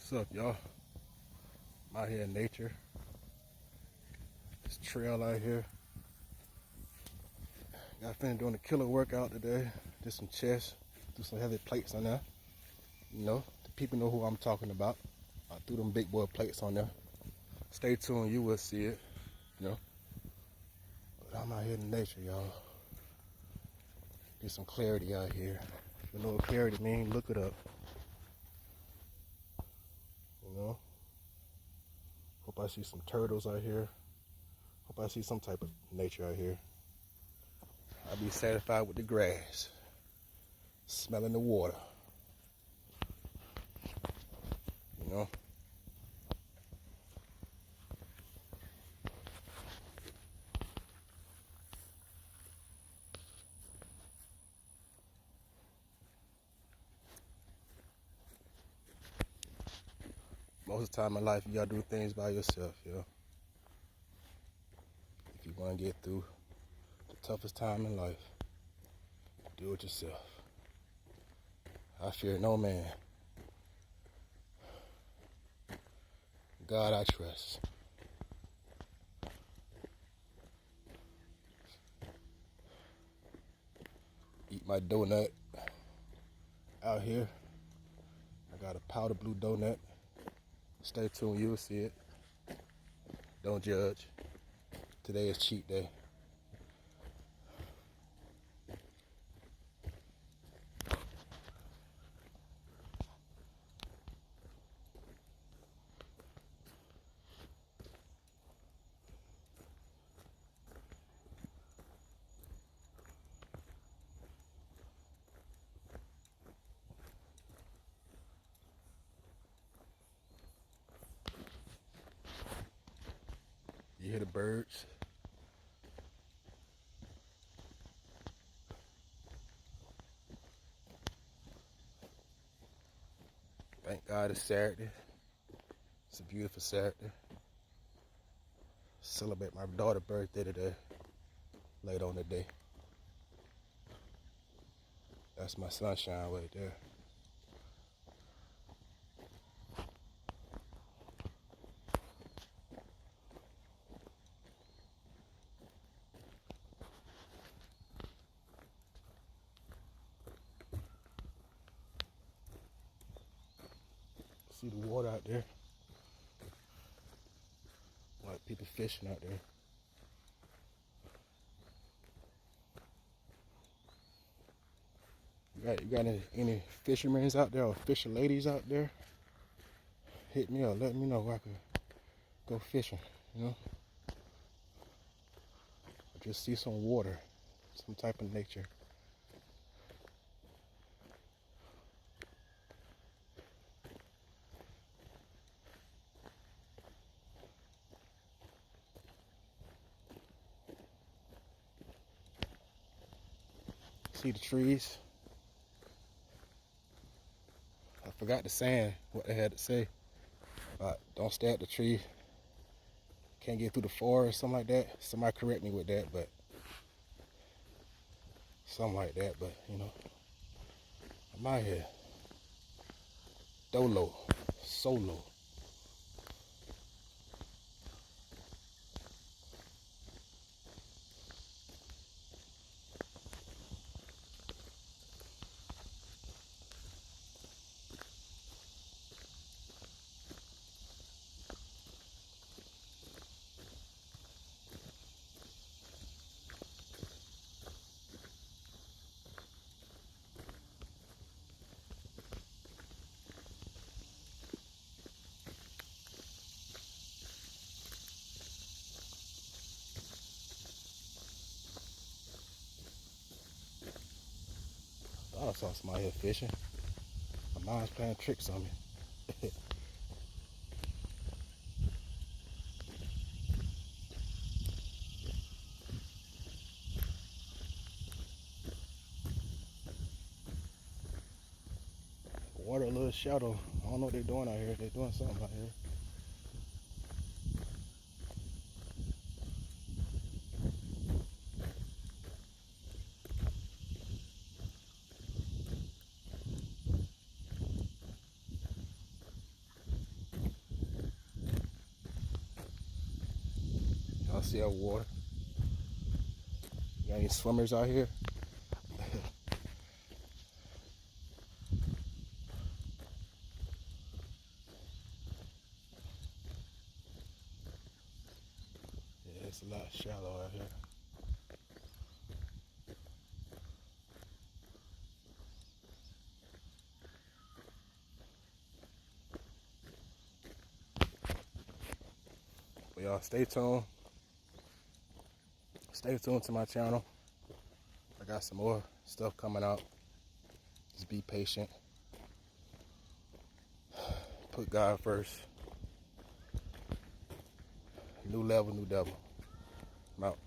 What's up, y'all? I'm out here in nature. This trail out here. Got finished doing a killer workout today. Did some chest, threw some heavy plates on there. You know, the people know who I'm talking about. I threw them big boy plates on there. Stay tuned, you will see it. You know, but I'm out here in nature, y'all. Get some clarity out here. If you know what clarity means, look it up. You know, hope I see some turtles out here. Hope I see some type of nature out here. I'll be satisfied with the grass, smelling the water. You know? Most of the time in life, you gotta do things by yourself, yo. If you wanna get through the toughest time in life, do it yourself. I fear no man. God I trust. Eat my donut out here. I got a powder blue donut. Stay tuned, you'll see it. Don't judge. Today is cheat day. You hear the birds? Thank God it's Saturday. It's a beautiful Saturday. Celebrate my daughter's birthday today, later on the day. That's my sunshine right there. See the water out there. Like people fishing out there. You got any fishermen out there or fisher ladies out there? Hit me up, let me know where I can go fishing, you know? Or just see some water, some type of nature. See the trees. I forgot the saying, what they had to say. Don't stay at the tree. Can't get through the forest, something like that. Somebody correct me with that, but something like that. But you know, I'm out here, dolo, solo. I saw somebody here fishing. My mind's playing tricks on me. Water, a little shadow. I don't know what they're doing out here. They're doing something out here. body of water. Got any swimmers out here? Yeah, it's a lot shallow out here. But y'all stay tuned. Stay tuned to my channel. I got some more stuff coming out. Just be patient. Put God first. New level, new devil. I'm out.